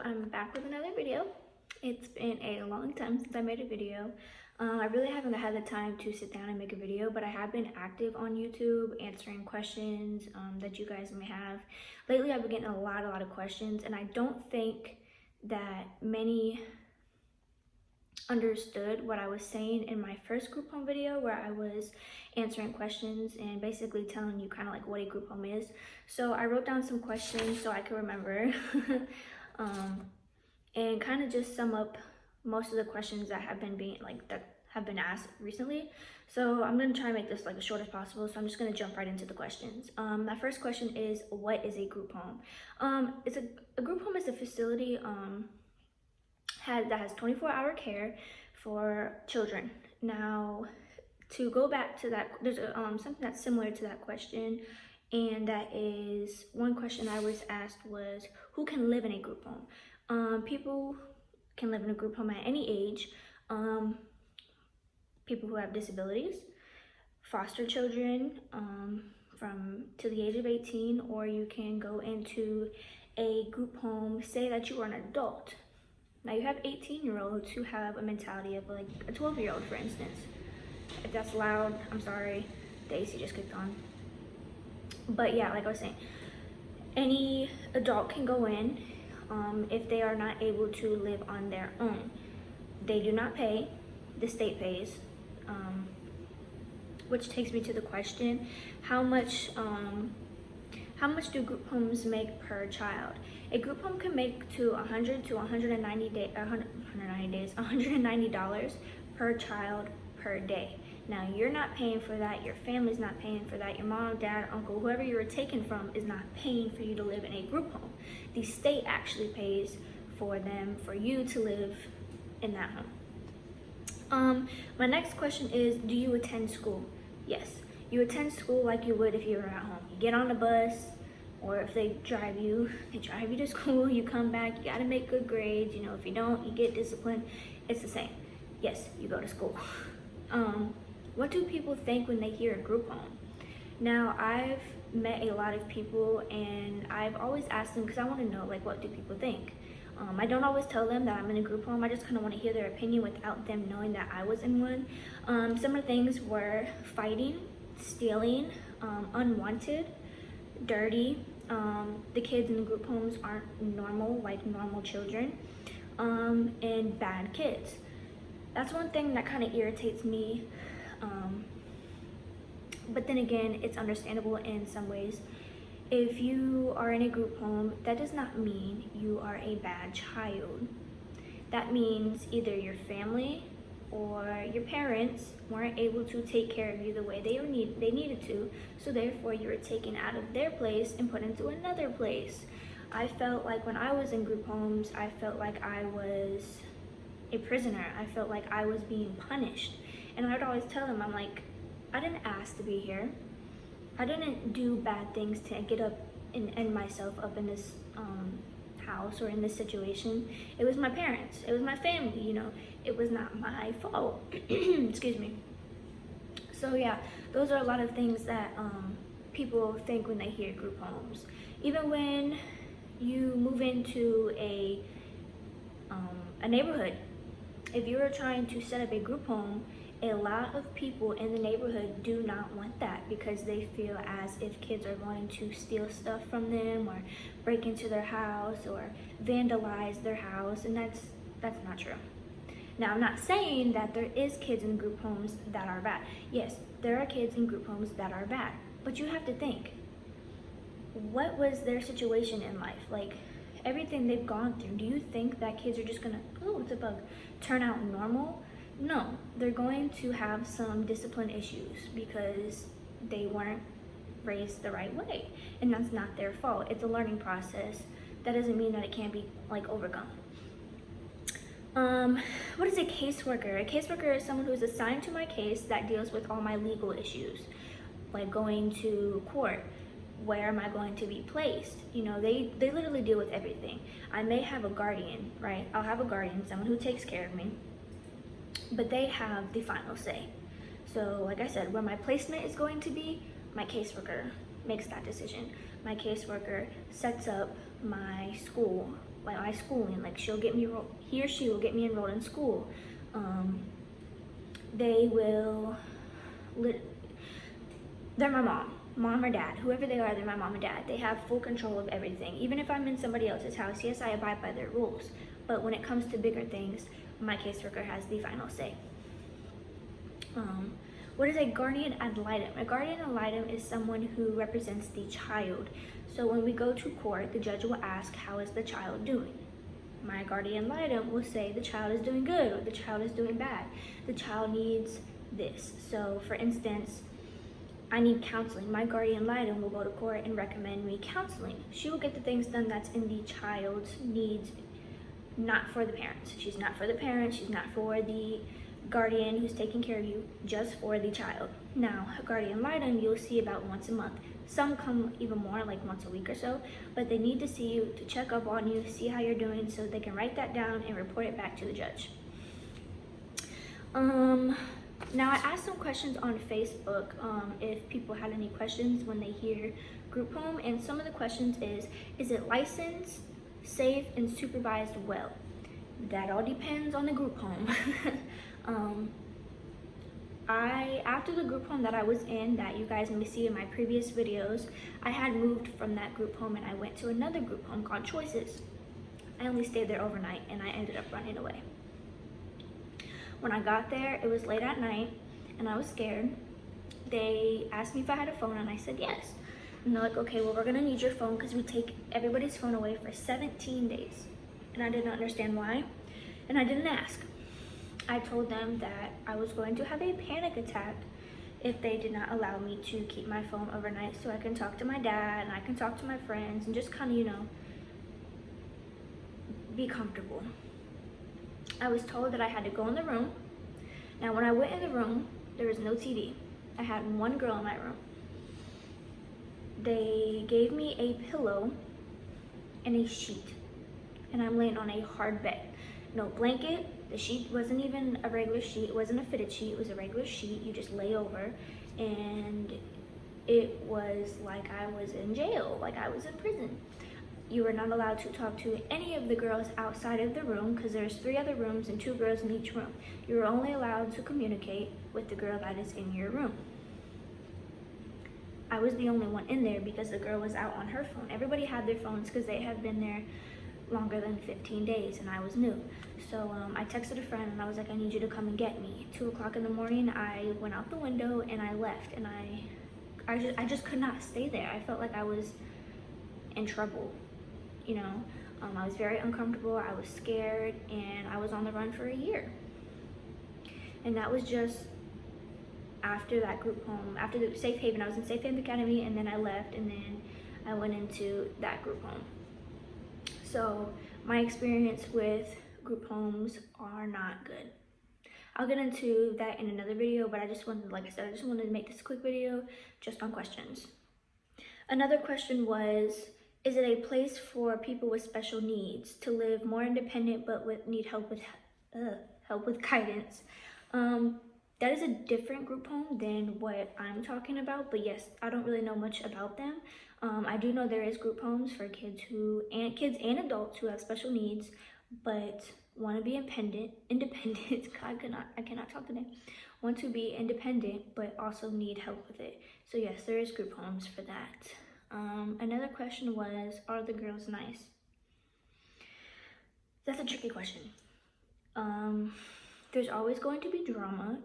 I'm back with another video. It's been a long time since I made a video. I really haven't had the time to sit down and make a video, but I have been active on YouTube answering questions that you guys may have. Lately I've been getting a lot of questions, and I don't think that many understood what I was saying in my first group home video, where I was answering questions and basically telling you kind of like what a group home is. So I wrote down some questions so I could remember and kind of just sum up most of the questions that have been asked recently. So I'm gonna try to make this like as short as possible, so I'm just gonna jump right into the questions. My first question is, what is a group home? A group home is a facility that has 24-hour care for children. Now, to go back to that, there's something that's similar to that question, and that is, one question I was asked was, who can live in a group home? People can live in a group home at any age. People who have disabilities, foster children from to the age of 18, or you can go into a group home, say that you are an adult. Now you have 18-year-olds who have a mentality of like a 12-year-old, for instance. If that's loud, I'm sorry, the AC just kicked on. But yeah, like I was saying, any adult can go in if they are not able to live on their own. They do not pay, the state pays, which takes me to the question, how much do group homes make per child? A group home can make to $100 to $190 per child per day. Now, you're not paying for that, your family's not paying for that, your mom, dad, uncle, whoever you were taken from is not paying for you to live in a group home. The state actually pays for you to live in that home. My next question is, do you attend school? Yes, you attend school like you would if you were at home. You get on the bus, or if they drive you to school, you come back, you gotta make good grades, you know, if you don't, you get disciplined. It's the same. Yes, you go to school. What do people think when they hear a group home? Now, I've met a lot of people, and I've always asked them, because I want to know, like, what do people think? I don't always tell them that I'm in a group home. I just kind of want to hear their opinion without them knowing that I was in one. Some of the things were fighting, stealing, unwanted, dirty. The kids in the group homes aren't normal, like normal children, and bad kids. That's one thing that kind of irritates me. But then again, it's understandable in some ways. If you are in a group home, that does not mean you are a bad child. That means either your family or your parents weren't able to take care of you the way they needed to, so therefore you were taken out of their place and put into another place. I felt like when I was in group homes, I felt like I was a prisoner. I felt like I was being punished. And I'd always tell them, I'm like, I didn't ask to be here. I didn't do bad things to get up and end myself up in this house or in this situation. It was my parents, it was my family, you know, it was not my fault. Excuse me. So yeah, those are a lot of things that people think when they hear group homes. Even when you move into a neighborhood, if you are trying to set up a group home, a lot of people in the neighborhood do not want that, because they feel as if kids are going to steal stuff from them or break into their house or vandalize their house, and that's not true. Now, I'm not saying that there is kids in group homes that are bad. Yes, there are kids in group homes that are bad, but you have to think, what was their situation in life? Like, everything they've gone through, do you think that kids are just gonna, oh, it's a bug, turn out normal? No, they're going to have some discipline issues because they weren't raised the right way, and that's not their fault. It's a learning process. That doesn't mean that it can't be like overcome. What is a caseworker? A caseworker is someone who is assigned to my case that deals with all my legal issues, like going to court. Where am I going to be placed? You know, they literally deal with everything. I may have a guardian, right? I'll have a guardian, someone who takes care of me, but they have the final say. So like I said, where my placement is going to be, my caseworker makes that decision. My caseworker sets up my school, like my schooling. Like he or she will get me enrolled in school. They will, they're my mom or dad, whoever they are, they're my mom and dad. They have full control of everything. Even if I'm in somebody else's house, yes, I abide by their rules. But when it comes to bigger things, my caseworker has the final say. What is a guardian ad litem? A guardian ad litem is someone who represents the child. So when we go to court, the judge will ask, how is the child doing? My guardian ad litem will say the child is doing good or the child is doing bad. The child needs this. So for instance, I need counseling. My guardian ad litem will go to court and recommend me counseling. She will get the things done that's in the child's needs, not for the parents. She's not for the parents, she's not for the guardian who's taking care of you, just for the child. Now, a guardian ad litem you'll see about once a month. Some come even more, like once a week or so, but they need to see you to check up on you, see how you're doing, so they can write that down and report it back to the judge. Now I asked some questions on Facebook if people had any questions when they hear group home, and some of the questions is it licensed, safe, and supervised well? That all depends on the group home. After the group home that I was in, that you guys may see in my previous videos, I had moved from that group home and I went to another group home called Choices. I only stayed there overnight and I ended up running away. When I got there, it was late at night and I was scared. They asked me if I had a phone and I said yes. And they're like, okay, well, we're gonna need your phone because we take everybody's phone away for 17 days. And I didn't understand why, and I didn't ask. I told them that I was going to have a panic attack if they did not allow me to keep my phone overnight so I can talk to my dad and I can talk to my friends and just kind of, you know, be comfortable. I was told that I had to go in the room. Now, when I went in the room, there was no TV. I had one girl in my room. They gave me a pillow and a sheet, and I'm laying on a hard bed. No blanket. The sheet wasn't even a regular sheet. It wasn't a fitted sheet. It was a regular sheet. You just lay over, and it was like I was in jail, like I was in prison. You were not allowed to talk to any of the girls outside of the room because there's 3 other rooms and 2 girls in each room. You were only allowed to communicate with the girl that is in your room. I was the only one in there because the girl was out on her phone. Everybody had their phones because they had been there longer than 15 days and I was new. So I texted a friend and I was like, I need you to come and get me. 2 o'clock in the morning, I went out the window and I left, and I just could not stay there. I felt like I was in trouble, you know. I was very uncomfortable, I was scared, and I was on the run for a year. And that was just after that group home, after the Safe Haven. I was in Safe Haven Academy, and then I left, and then I went into that group home. So my experience with group homes are not good. I'll get into that in another video, but I just wanted, like I said, I just wanted to make this quick video just on questions. Another question was, is it a place for people with special needs to live more independent but need help with guidance? That is a different group home than what I'm talking about, but yes, I don't really know much about them. I do know there is group homes for kids and adults who have special needs, but want to be independent. I cannot talk today. Want to be independent, but also need help with it. So yes, there is group homes for that. Another question was, are the girls nice? That's a tricky question. There's always going to be drama.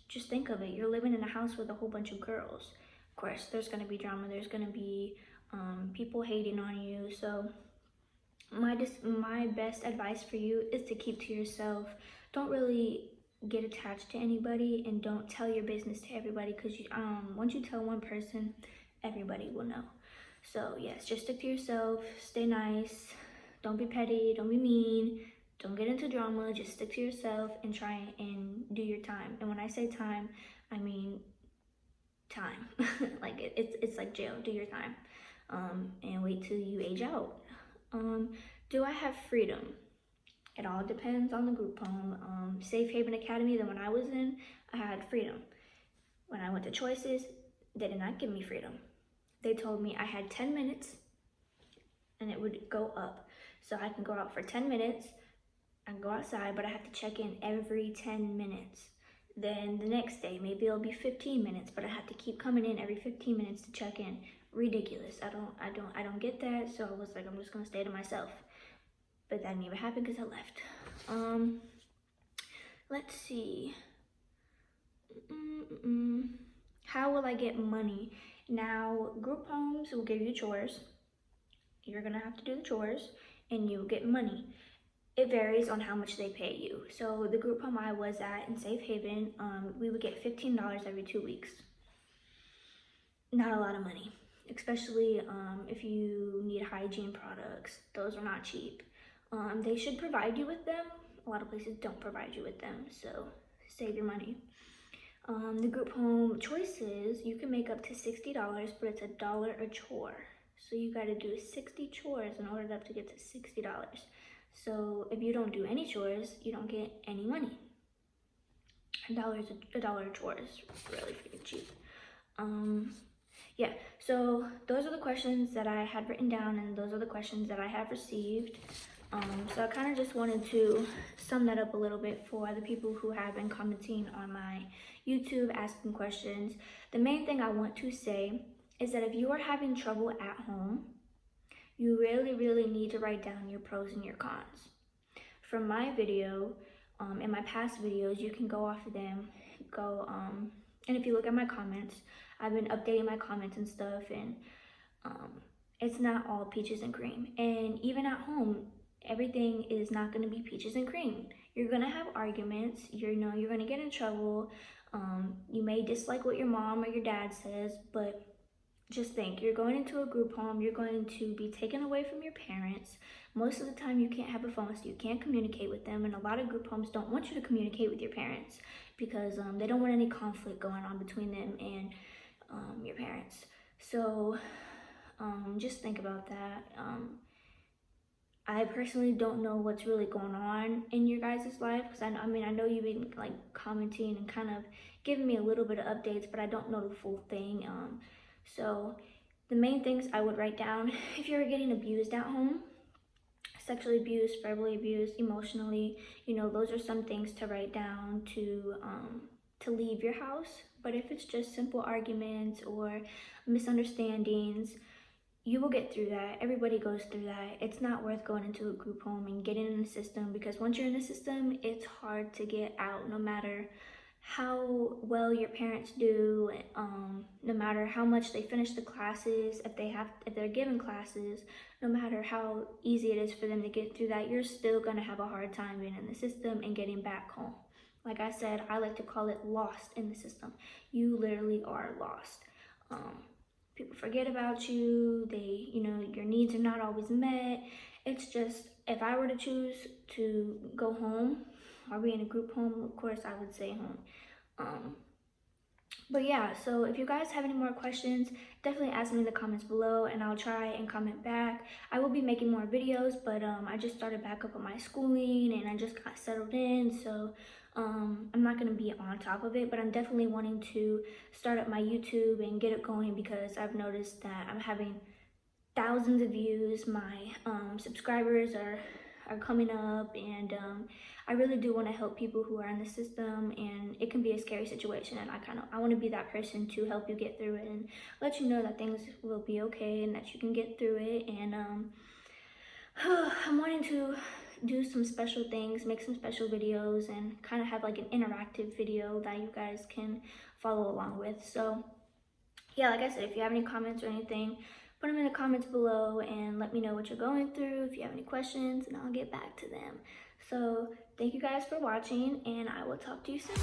Just think of it. You're living in a house with a whole bunch of girls. Of course, there's going to be drama. There's going to be people hating on you. So my best advice for you is to keep to yourself. Don't really get attached to anybody, and don't tell your business to everybody, because once you tell one person, everybody will know. So yes, just stick to yourself. Stay nice. Don't be petty. Don't be mean. Don't get into drama. Just stick to yourself and try and do your time. And when I say time, I mean time. Like it's like jail. Do your time, and wait till you age out. Do I have freedom? It all depends on the group home. Safe Haven Academy, the one I was in, I had freedom. When I went to Choices, they did not give me freedom. They told me I had 10 minutes and it would go up. So I can go out for 10 minutes, I can go outside, but I have to check in every 10 minutes. Then the next day, maybe it'll be 15 minutes, but I have to keep coming in every 15 minutes to check in. Ridiculous. I don't get that. So I was like, I'm just gonna stay to myself. But that didn't even happen because I left. Let's see. How will I get money? Now, group homes will give you chores. You're gonna have to do the chores and you get money. It varies on how much they pay you. So the group home I was at in Safe Haven, we would get $15 every 2 weeks. Not a lot of money, especially if you need hygiene products. Those are not cheap. They should provide you with them. A lot of places don't provide you with them, so save your money. The group home choices, you can make up to $60, but it's $1 a chore. So you gotta do 60 chores in order to get to $60. So if you don't do any chores, you don't get any money. $1 a chore is really freaking cheap. Yeah, so those are the questions that I had written down, and those are the questions that I have received. So I kind of just wanted to sum that up a little bit for the people who have been commenting on my YouTube, asking questions. The main thing I want to say is that if you are having trouble at home, you really need to write down your pros and your cons. From my video, in my past videos, you can go off of them, and if you look at my comments, I've been updating my comments and stuff, and it's not all peaches and cream. And even at home, everything is not going to be peaches and cream. You're going to have arguments, you're going to get in trouble. You may dislike what your mom or your dad says, but just think, you're going into a group home, you're going to be taken away from your parents. Most of the time you can't have a phone, so you can't communicate with them, and a lot of group homes don't want you to communicate with your parents because they don't want any conflict going on between them and your parents. So just think about that. I personally don't know what's really going on in your guys' life, because I know you've been like commenting and kind of giving me a little bit of updates, but I don't know the full thing. So the main things I would write down: if you're getting abused at home, sexually abused, verbally abused, emotionally, those are some things to write down to leave your house. But if it's just simple arguments or misunderstandings, you will get through that. Everybody goes through that. It's not worth going into a group home and getting in the system, because once you're in the system, it's hard to get out, no matter how well your parents do, no matter how much they finish the classes, if they're given classes, no matter how easy it is for them to get through that, you're still gonna have a hard time being in the system and getting back home. Like I said, I like to call it lost in the system. You literally are lost. People forget about you. Your needs are not always met. It's just, if I were to choose to go home or be in a group home, of course I would say home. But yeah, so if you guys have any more questions, definitely ask me in the comments below, and I'll try and comment back. I will be making more videos, but I just started back up on my schooling and I just got settled in, so I'm not going to be on top of it, but I'm definitely wanting to start up my YouTube and get it going, because I've noticed that I'm having thousands of views. My subscribers are coming up, and I really do want to help people who are in the system, and it can be a scary situation, and I want to be that person to help you get through it and let you know that things will be okay and that you can get through it. And I'm wanting to do some special things, make some special videos, and kind of have like an interactive video that you guys can follow along with. So yeah, like I said, if you have any comments or anything, put them in the comments below and let me know what you're going through. If you have any questions, and I'll get back to them. So thank you guys for watching, and I will talk to you soon.